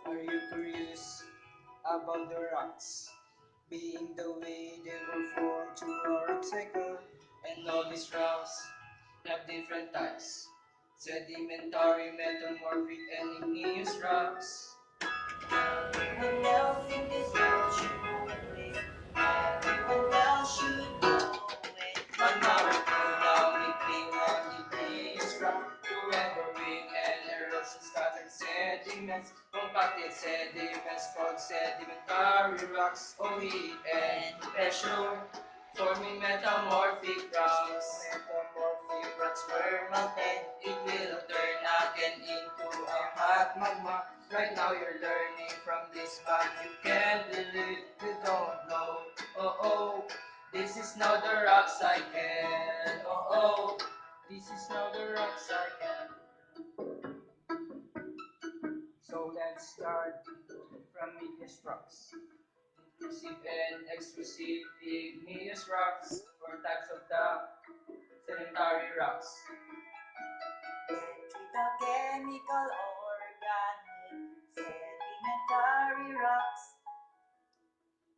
Are you curious about the rocks? Being the way they were formed through a rock cycle. And all these rocks have different types. Sedimentary, metamorphic, and igneous rocks. Everyone else in this world should know it. Everyone else should know it. But now we're going down between one igneous rock. Weathering and erosion scattered sediments. Compacted sediments called sedimentary rocks. Heat and pressure forming metamorphic rocks. Metamorphic rocks were melted. It will turn again into a hot magma. Right now you're learning from this, but you can't believe you don't know. Oh oh, this is now the rock cycle. Oh oh, this is now the rock cycle. So let's start from igneous rocks. Intrusive and extrusive igneous rocks, or types of the sedimentary rocks. Electrical, chemical, organic, sedimentary rocks.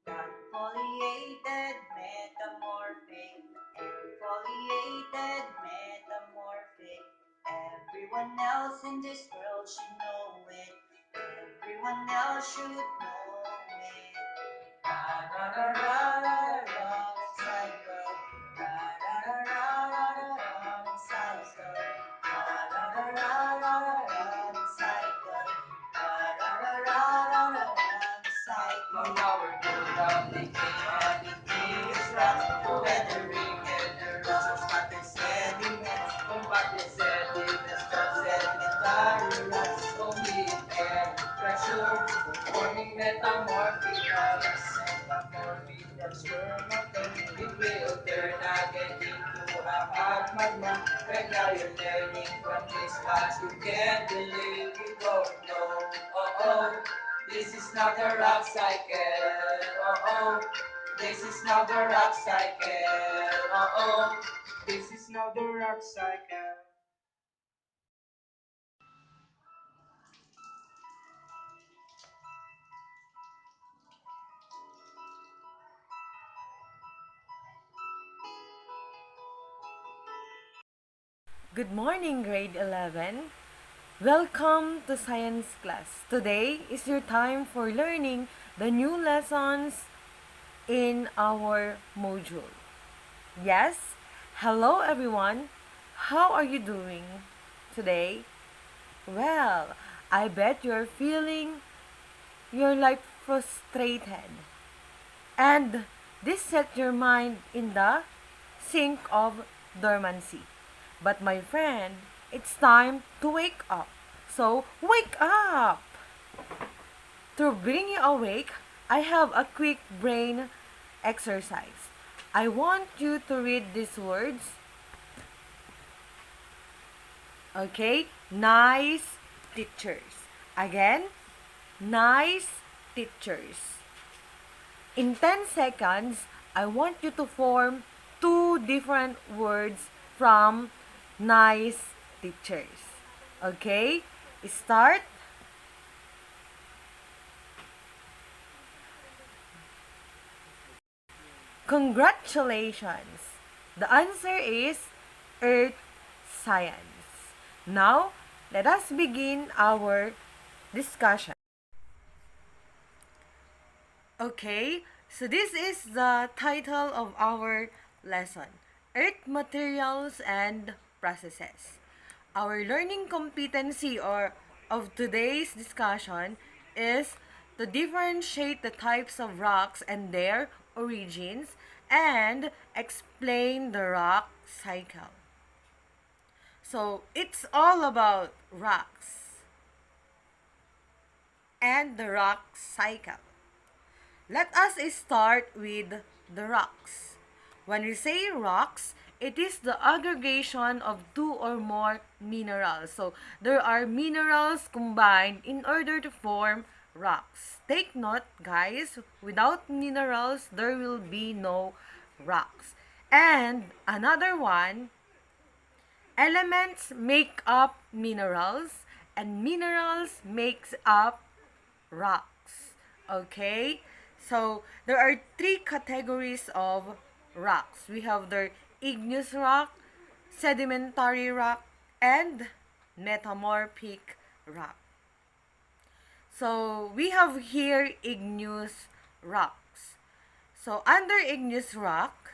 Non-foliated, metamorphic, and foliated, metamorphic. Everyone else in this world should know it. Everyone else should know it. Ra ra ra ra ra ra cycle. Ra ra ra ra ra ra cycle. Ra ra ra ra ra ra cycle. Ra ra ra ra ra ra cycle. Now we're going down the igneous rocks, weathering and erosion scattered sediments, compacted sediments, sedimentary rocks, heat and pressure, forming metamorphic rocks. Metamorphic rocks were melted. It will turn again into a hot magma. Right now you're learning from this class. You can't believe you don't know. Oh oh, this is not the rock cycle. Oh oh, this is not the rock cycle. Oh oh, this is not the rock cycle. Good morning, grade 11. Welcome to science class. Today is your time for learning the new lessons in our module. Yes, hello everyone. How are you doing today? Well, I bet you're like frustrated. And this set your mind in the sink of dormancy. But my friend, it's time to wake up. So wake up! To bring you awake, I have a quick brain exercise. I want you to read these words. Okay? Nice teachers. Again, nice teachers. In 10 seconds, I want you to form two different words from nice teachers. Okay? Start. Congratulations! The answer is Earth Science. Now, let us begin our discussion. Okay, so this is the title of our lesson, Earth Materials and Processes. Our learning competency or of today's discussion is to differentiate the types of rocks and their origins and explain the rock cycle. So, it's all about rocks and the rock cycle. Let us start with the rocks. When we say rocks, it is the aggregation of two or more minerals. So, there are minerals combined in order to form rocks. Take note, guys, without minerals, there will be no rocks. And another one, elements make up minerals, and minerals makes up rocks. Okay? So, there are three categories of rocks. We have the igneous rock, sedimentary rock, and metamorphic rock. So, we have here igneous rocks. So, under igneous rock,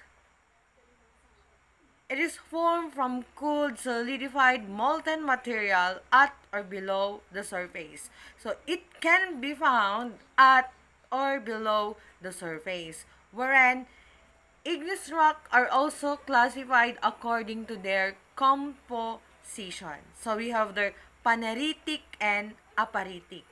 it is formed from cooled, solidified, molten material at or below the surface. So, it can be found at or below the surface, wherein igneous rock are also classified according to their composition. So, we have their paneritic and apanitic.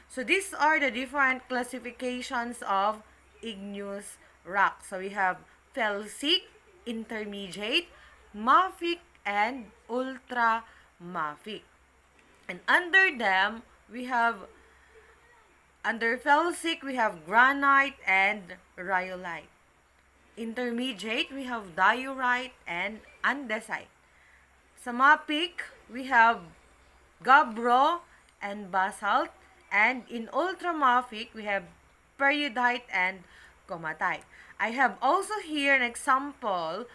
So, these are the different classifications of igneous rock. So, we have felsic, intermediate, mafic, and ultramafic. And under felsic, we have granite and rhyolite. Intermediate, we have diorite and andesite. Sa mafic, we have gabbro and basalt. And in ultramafic, we have peridotite and comatite. I have also here an example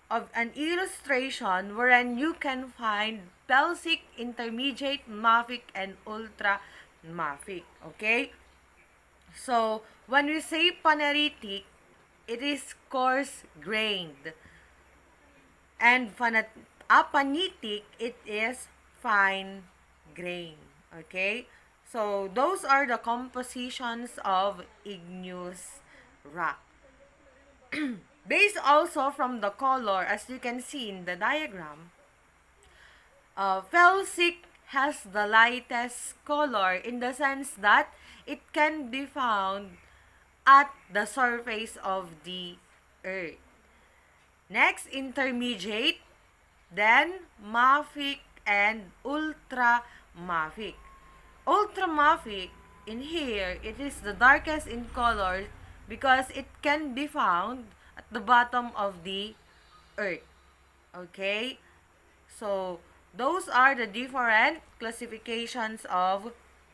of an illustration wherein you can find felsic, intermediate, mafic, and ultramafic. Okay? So, when we say paneritic, it is coarse-grained. And apanitic, it is fine-grained. Okay? So, those are the compositions of igneous rock. Based also from the color, as you can see in the diagram, felsic has the lightest color in the sense that it can be found at the surface of the earth. Next, intermediate, then mafic and ultramafic. Ultramafic, in here, it is the darkest in color because it can be found at the bottom of the earth. Okay? So, those are the different classifications of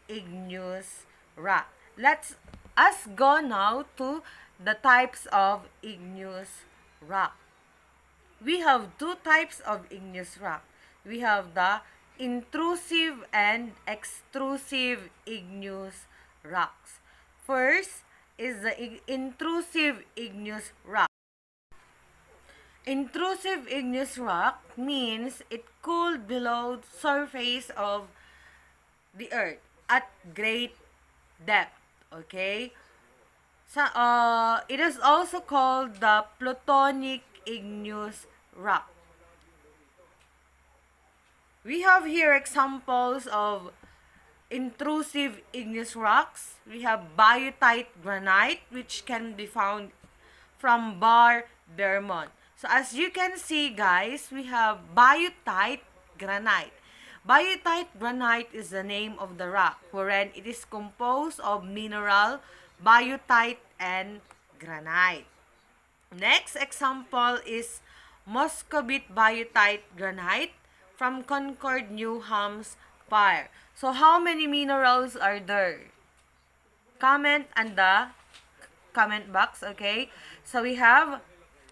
igneous rock. Let us go now to the types of igneous rock. We have two types of igneous rock. We have the intrusive and extrusive igneous rocks. First is the intrusive igneous rock. Intrusive igneous rock means it cooled below surface of the earth at great depth. Okay? So, it is also called the plutonic igneous rock. We have here examples of intrusive igneous rocks. We have biotite granite, which can be found from Bar Vermont. So as you can see, guys, we have biotite granite. Biotite granite is the name of the rock, wherein it is composed of mineral, biotite, and granite. Next example is Muscovite biotite granite from Concord, New Hampshire. So, how many minerals are there? Comment on the comment box, okay? So, we have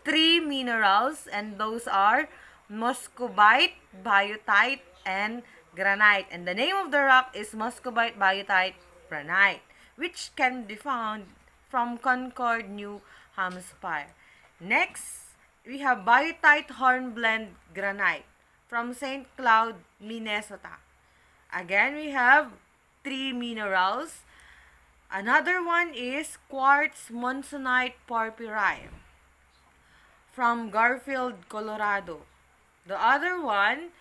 3 minerals, and those are Muscovite, biotite, and granite. And the name of the rock is Muscovite biotite granite, which can be found from Concord, New Hampshire. Next, we have biotite hornblende granite from St. Cloud, Minnesota. Again, we have 3 minerals. Another one is quartz monzonite porphyry from Garfield, Colorado. The other one,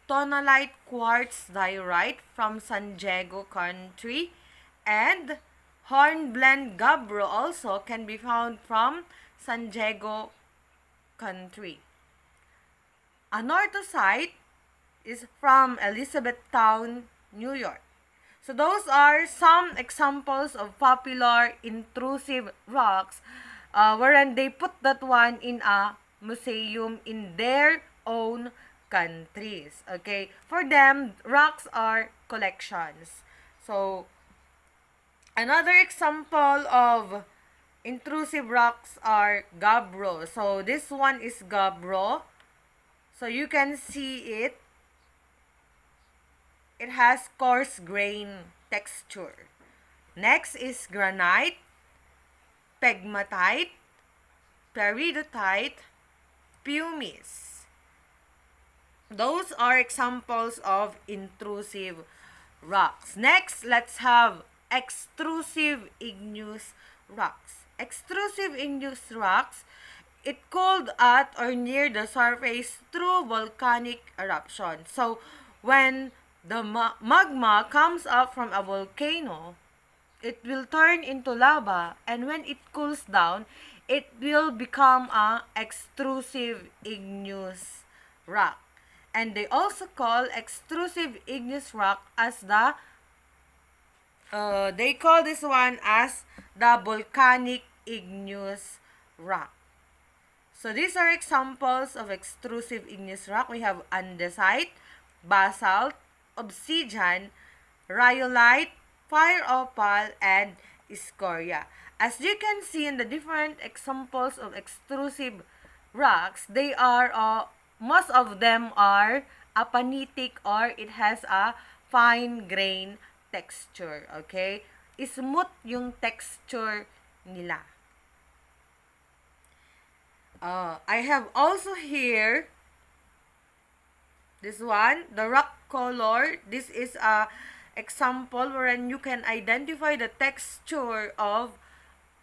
tonalite quartz diorite from San Diego Country. And hornblende gabbro also can be found from San Diego Country. Anorthosite is from Elizabethtown, New York. So those are some examples of popular intrusive rocks wherein they put that one in a museum in their own countries. Okay? For them, rocks are collections. So, another example of intrusive rocks are gabbro. So, this one is gabbro. So, you can see it. It has coarse grain texture. Next is granite, pegmatite, peridotite, pumice. Those are examples of intrusive rocks. Next, let's have extrusive igneous rocks. Extrusive igneous rocks, it cooled at or near the surface through volcanic eruption. So, when the magma comes up from a volcano, it will turn into lava, and when it cools down, it will become a extrusive igneous rock. And they also call extrusive igneous rock as they call this one as the volcanic igneous rock. So these are examples of extrusive igneous rock. We have andesite, basalt, obsidian, rhyolite, fire opal, and scoria. As you can see in the different examples of extrusive rocks, they are most of them are apanitic, or it has a fine grain texture. Okay? Smooth yung texture nila. I have also here this one, the rock color. This is a example wherein you can identify the texture of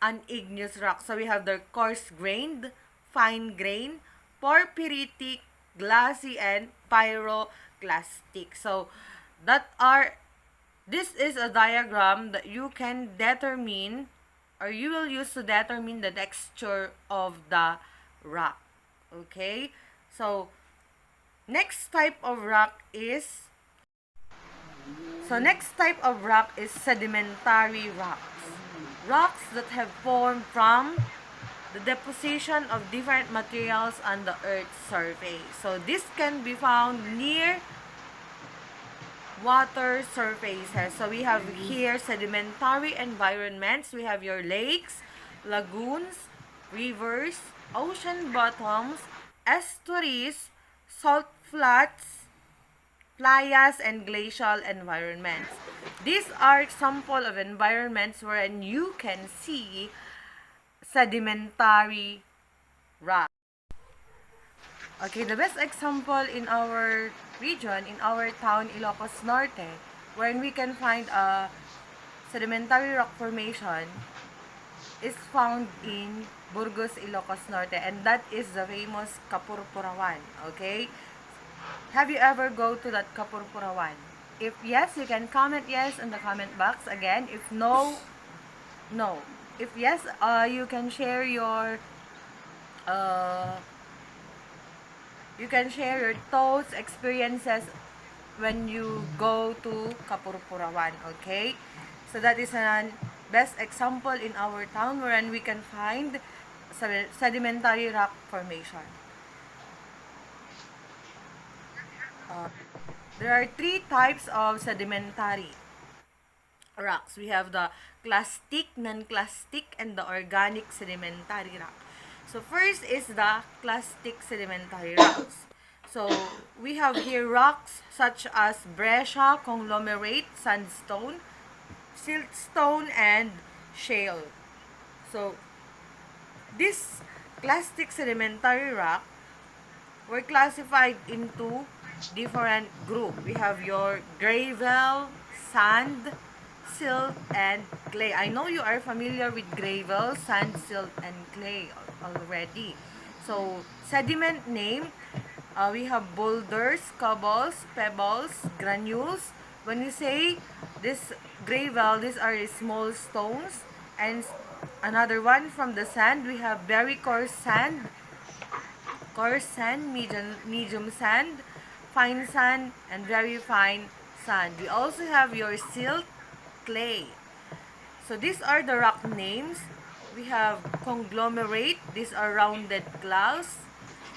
an igneous rock. So we have the coarse-grained, fine-grained, porphyritic, glassy, and pyroclastic. So this is a diagram that you can determine, or you will use to determine the texture of the rock. Okay? So, next type of rock is sedimentary rocks. Rocks that have formed from the deposition of different materials on the Earth's surface. So, this can be found near water surfaces. So, we have here sedimentary environments. We have your lakes, lagoons, rivers, ocean bottoms, estuaries, salt flats, playas, and glacial environments. These are examples of environments wherein you can see sedimentary rock. Okay, the best example in our region, in our town, Ilocos Norte, wherein we can find a sedimentary rock formation, is found in Burgos, Ilocos Norte, and that is the famous Kapurpurawan. Okay? Have you ever go to that Kapurpurawan? If yes, you can comment yes in the comment box. Again, if no, no. If yes, you can share your thoughts, experiences when you go to Kapurpurawan. Okay? So that is a best example in our town wherein we can find sedimentary rock formation. There are three types of sedimentary rocks. We have the clastic, non-clastic, and the organic sedimentary rock. So first is the clastic sedimentary rocks. So we have here rocks such as breccia, conglomerate, sandstone, siltstone, and shale. So this clastic sedimentary rock were classified into different group. We have your gravel, sand, silt, and clay. I know you are familiar with gravel, sand, silt, and clay already. So, sediment name, we have boulders, cobbles, pebbles, granules. When you say this gravel, these are small stones. And another one from the sand, we have very coarse sand, medium sand, fine sand, and very fine sand. We also have your silt, clay. So these are the rock names. We have conglomerate. These are rounded clouds.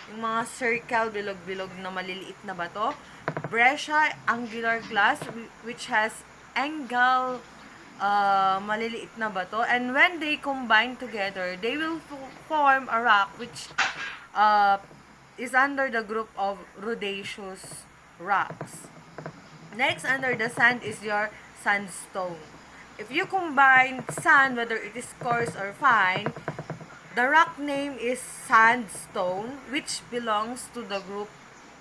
Yung mga circle, bilog-bilog na maliliit na bato. Breccia, angular glass, which has angle maliliit na bato, and when they combine together, they will form a rock which uh, is under the group of rhodaceous rocks. Next, under the sand is your sandstone. If you combine sand, whether it is coarse or fine, the rock name is sandstone, which belongs to the group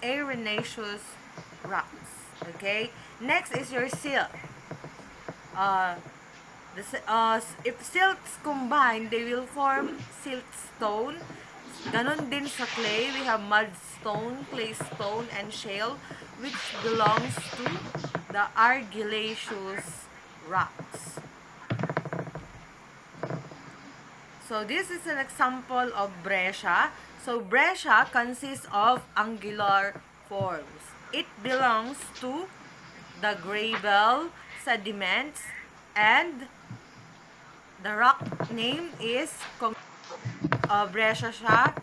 arenaceous rocks. Okay? Next is your silt. If silts combine, they will form siltstone. Ganon din sa clay, we have mudstone, claystone, and shale, which belongs to the argillaceous rocks. So this is an example of breccia. So breccia consists of angular forms. It belongs to the gravel sediments, and the rock name is breccia siya,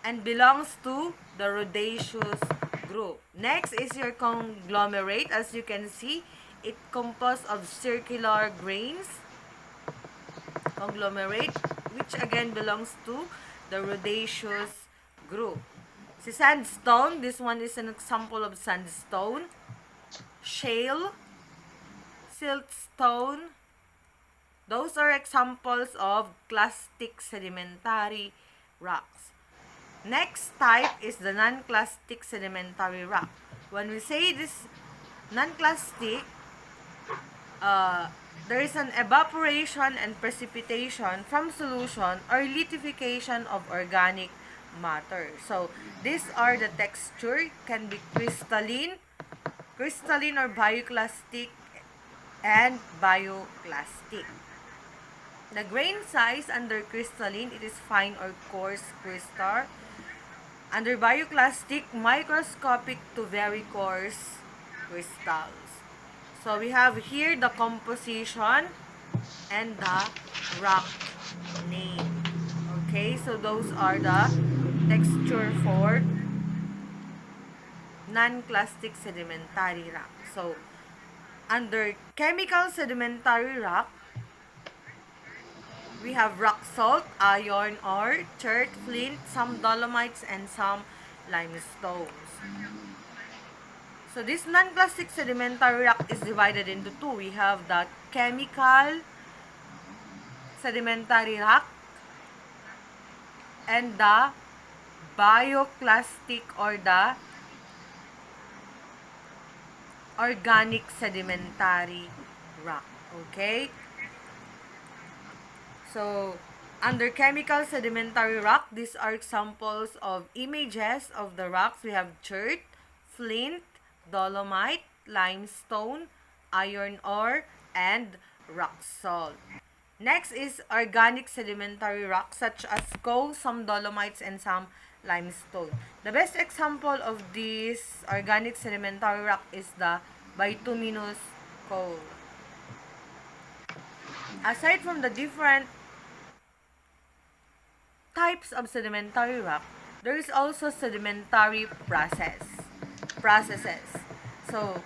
and belongs to the rhodaceous group. Next is your conglomerate. As you can see, it composed of circular grains. Conglomerate, which again belongs to the rhodaceous group. Si sandstone, this one is an example of sandstone. Shale, siltstone, those are examples of clastic sedimentary rocks. Next type is the non-clastic sedimentary rock. When we say this non-clastic, there is an evaporation and precipitation from solution or lithification of organic matter. So, these are the texture, can be crystalline or bioclastic, and bioclastic. The grain size under crystalline, it is fine or coarse crystal. Under bioclastic, microscopic to very coarse crystals. So we have here the composition and the rock name. Okay, so those are the texture for non-clastic sedimentary rock. So under chemical sedimentary rock, we have rock salt, iron ore, chert, flint, some dolomites, and some limestones. So this non-clastic sedimentary rock is divided into two. We have the chemical sedimentary rock and the bioclastic or the organic sedimentary rock. Okay? So, under chemical sedimentary rock, these are examples of images of the rocks. We have chert, flint, dolomite, limestone, iron ore, and rock salt. Next is organic sedimentary rocks such as coal, some dolomites, and some limestone. The best example of this organic sedimentary rock is the bituminous coal. Aside from the different types of sedimentary rock, there is also sedimentary processes. So,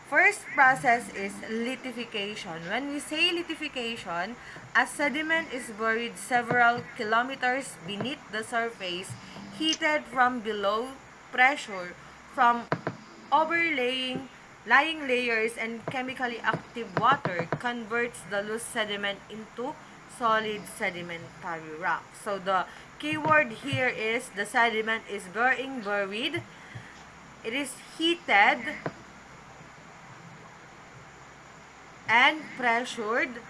first process is lithification. When we say lithification, a sediment is buried several kilometers beneath the surface, heated from below pressure from overlaying lying layers, and chemically active water converts the loose sediment into solid sedimentary rock. So the keyword here is the sediment is being buried. It is heated and pressured,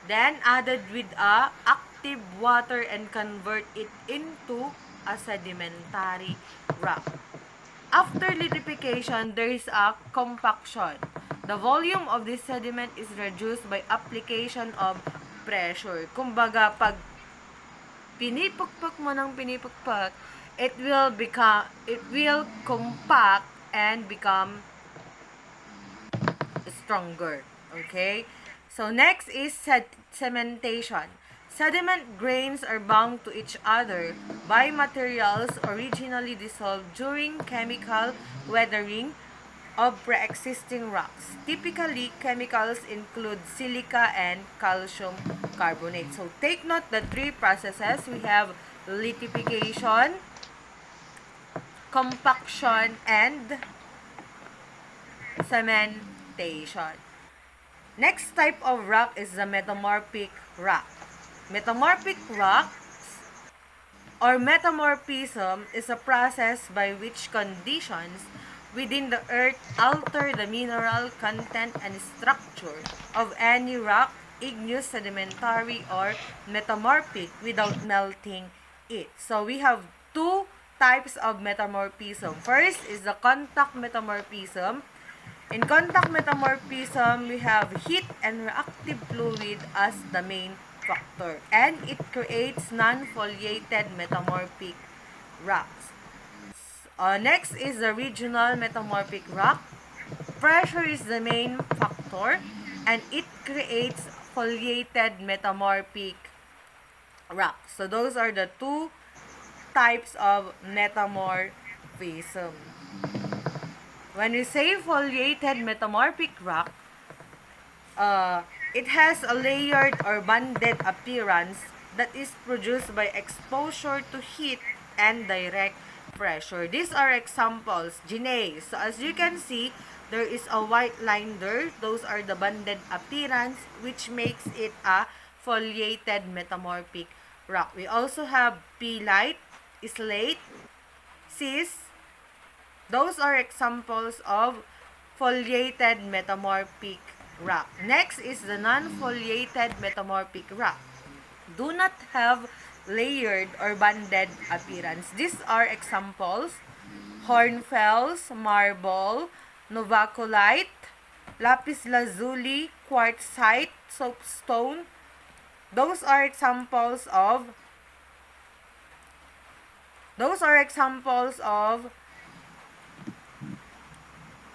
then added with a active water and convert it into a sedimentary rock. After lithification, there is a compaction. The volume of this sediment is reduced by application of pressure. Kumbaga, pag pinipukpuk mo ng pinipukpuk, it will compact and become stronger. Okay? So, next is cementation. Sediment grains are bound to each other by materials originally dissolved during chemical weathering of pre-existing rocks. Typically, chemicals include silica and calcium carbonate. So take note the three processes. We have lithification, compaction, and cementation. Next type of rock is the metamorphic rock. Metamorphic rocks or metamorphism is a process by which conditions within the earth alter the mineral content and structure of any rock, igneous, sedimentary, or metamorphic without melting it. So we have two types of metamorphism. First is the contact metamorphism. In contact metamorphism, we have heat and reactive fluid as the main factor, and it creates non-foliated metamorphic rocks. Next is the regional metamorphic rock. Pressure is the main factor, and it creates foliated metamorphic rocks. So those are the two types of metamorphism. When we say foliated metamorphic rock, it has a layered or banded appearance that is produced by exposure to heat and direct pressure. These are examples. Gneiss. So as you can see, there is a white line there. Those are the banded appearance which makes it a foliated metamorphic rock. We also have peelite, slate, schist. Those are examples of foliated metamorphic rock. Next is the non-foliated metamorphic rock. Do not have layered or banded appearance. These are examples: hornfels, marble, novaculite, lapis lazuli, quartzite, soapstone. Those are examples of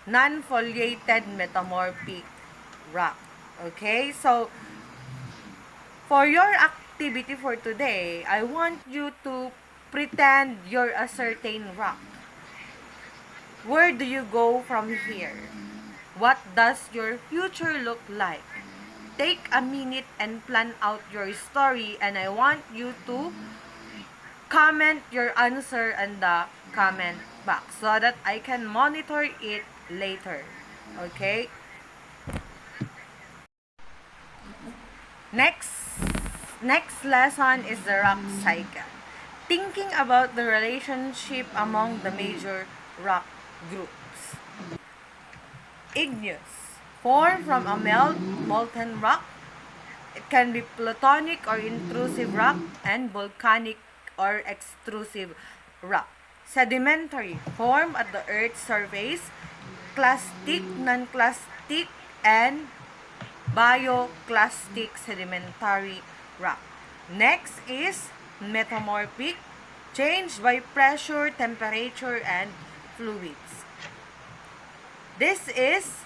non-foliated metamorphic rock. Okay, so for your activity for today, I want you to pretend you're a certain rock. Where do you go from here? What does your future look like? Take a minute and plan out your story, and I want you to comment your answer in the comment box so that I can monitor it later. Okay? Next lesson is the rock cycle. Thinking about the relationship among the major rock groups. Igneous, formed from a molten rock. It can be plutonic or intrusive rock, and volcanic or extrusive rock. Sedimentary, formed at the Earth's surface. Clastic, non-clastic, and bioclastic sedimentary rock. Next is metamorphic, changed by pressure, temperature, and fluids. This is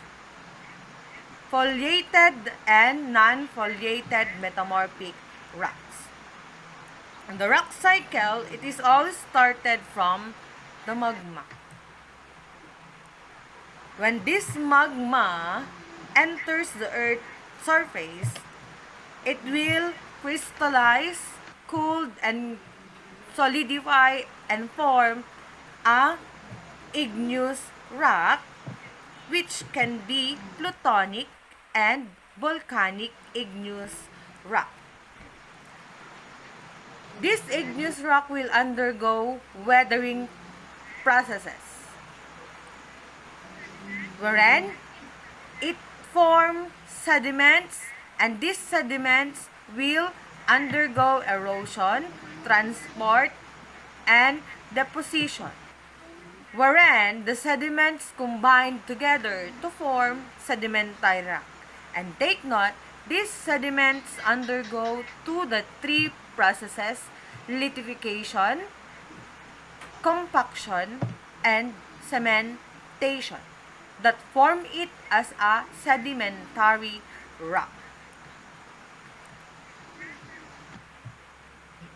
foliated and non-foliated metamorphic rocks. In the rock cycle, it is all started from the magma. When this magma enters the Earth's surface, it will crystallize, cool, and solidify and form a igneous rock, which can be plutonic and volcanic igneous rock. This igneous rock will undergo weathering processes, wherein it forms sediments, and these sediments will undergo erosion, transport, and deposition, wherein the sediments combine together to form sedimentary rock. And take note, these sediments undergo the three processes: lithification, compaction, and cementation, that form it as a sedimentary rock.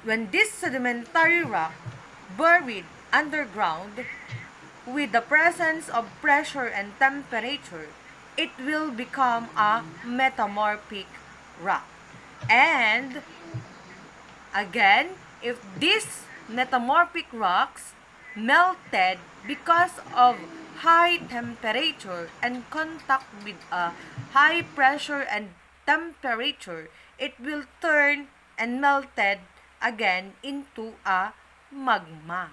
When this sedimentary rock buried underground, with the presence of pressure and temperature, it will become a metamorphic rock. And again, if these metamorphic rocks melted because of high temperature and contact with a high pressure and temperature, it will turn and melted again into a magma.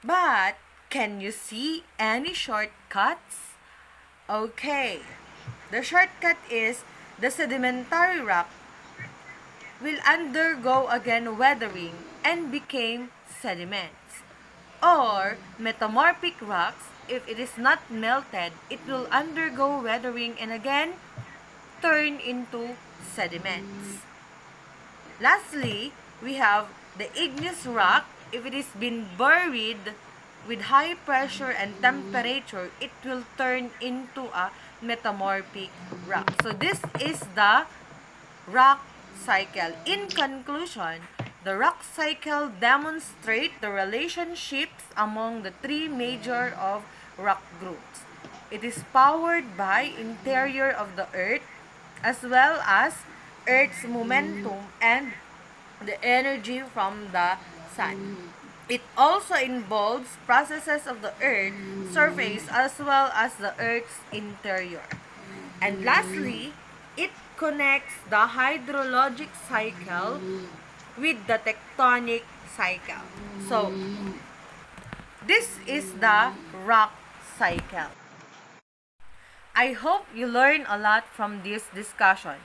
But can you see any shortcuts? Okay. The shortcut is the sedimentary rock will undergo again weathering and became sediments. Or metamorphic rocks, if it is not melted, it will undergo weathering and again turn into sediments. Lastly, we have the igneous rock. If it is been buried with high pressure and temperature, it will turn into a metamorphic rock. So this is the rock cycle. In conclusion, the rock cycle demonstrates the relationships among the three major of rock groups. It is powered by interior of the earth as well as earth's momentum and the energy from the sun. It also involves processes of the earth surface as well as the earth's interior. And lastly, it connects the hydrologic cycle with the tectonic cycle. So, this is the rock cycle. I hope you learn a lot from this discussion.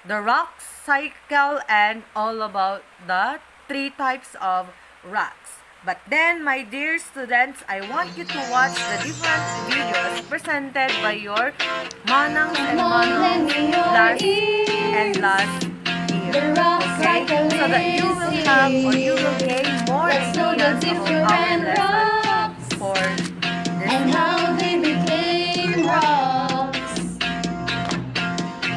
The rock cycle and all about the three types of rocks. But then, my dear students, I want you to watch the different videos presented by your manangs and manangs last and last year. Okay? So that you will have or you will gain more ideas about our lesson for this and how they became rocks.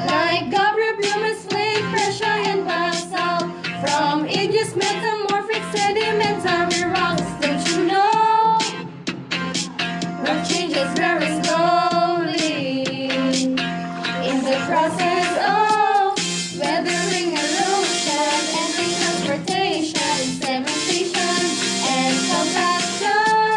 Like Gabriel Blumen's flake, pressure and basalt, from igneous metamorphic sedimentary rocks. Don't you know? Rock changes very slowly in the process of weathering, erosion, and transportation, cementation, and compaction.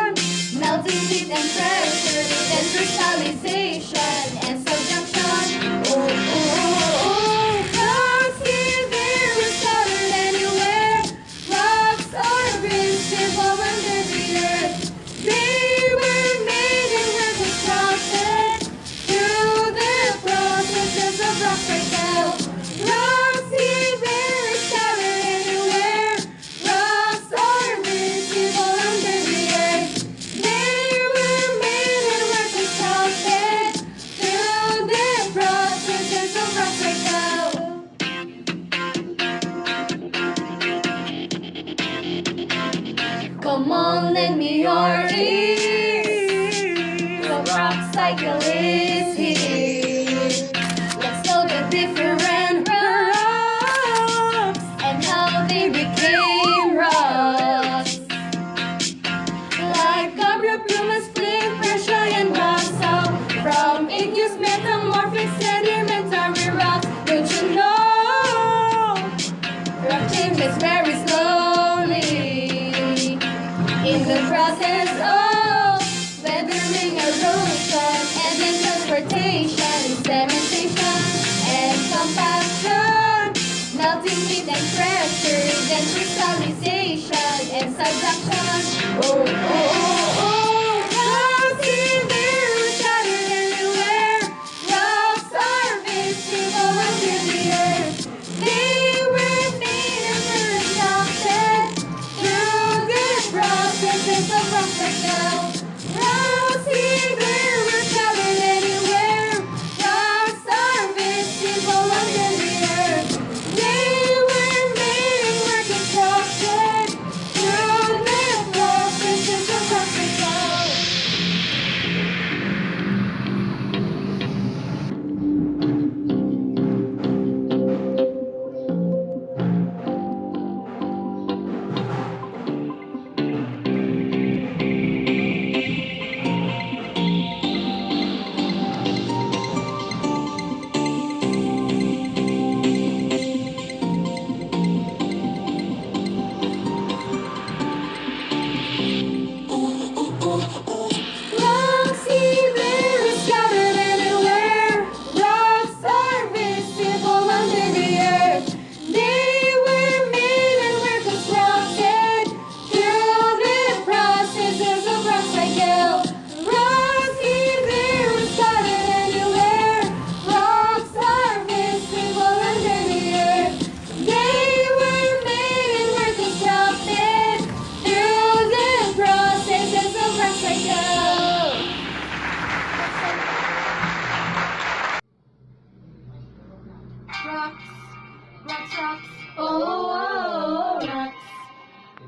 rocks, rocks, oh, rocks,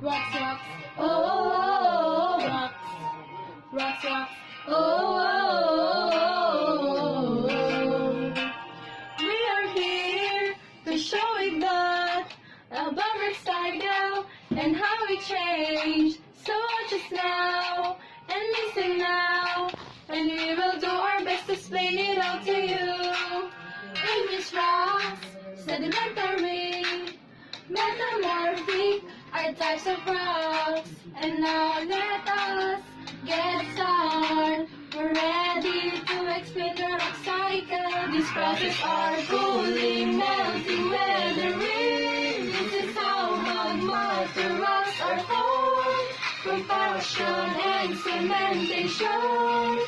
rocks, oh, rocks, oh. We are here to show it that about our cycle and how we change. So just now and listen now, and we will do our best to explain it all to you. Igneous rocks, sedimentary, metamorphic are types of rocks. And now let us get started. We're ready to explain the rock cycle. These processes are cooling, melting, weathering. This is how magma to rocks are formed. Compaction and cementation.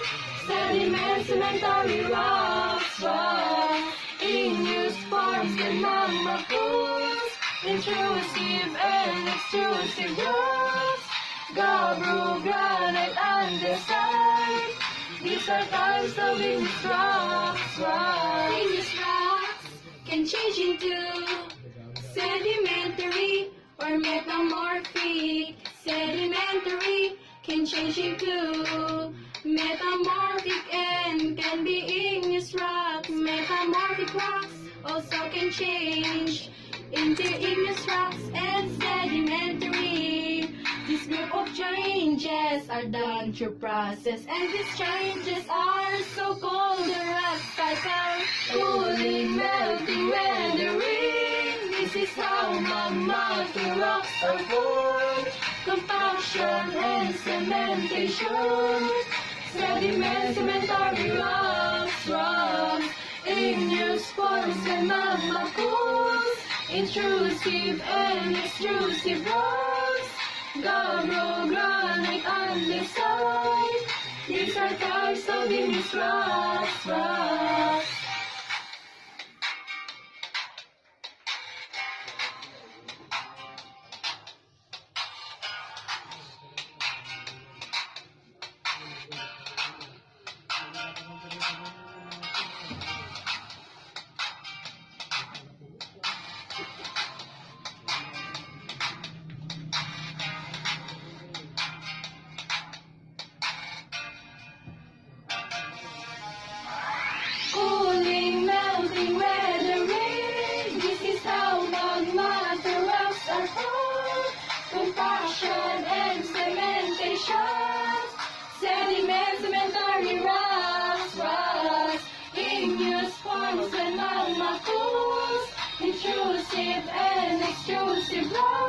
Sedimentary rocks, igneous forms and magma pools. Intrusive and extrusive rocks. Gabbro, granite, andesite. These are types of igneous rocks. Igneous rocks can change into sedimentary or metamorphic. Sedimentary can change into metamorphic and can be igneous rocks. Metamorphic rocks also can change into igneous rocks and sedimentary. This group of changes are done through process, and these changes are so-called the rock cycle. Cooling, melting, weathering. This is how magma to rocks are formed. Compaction and cementation. Sedimentary rocks, igneous forms and magma pools. Intrusive and extrusive rocks. Gabbro, granite, andesite. These are types of igneous rocks. Cooling, melting, weathering. This is how magma to rocks are formed. Compaction and cementation. Sedimentary rocks. Igneous forms and magma pools. Intrusive and extrusive rocks.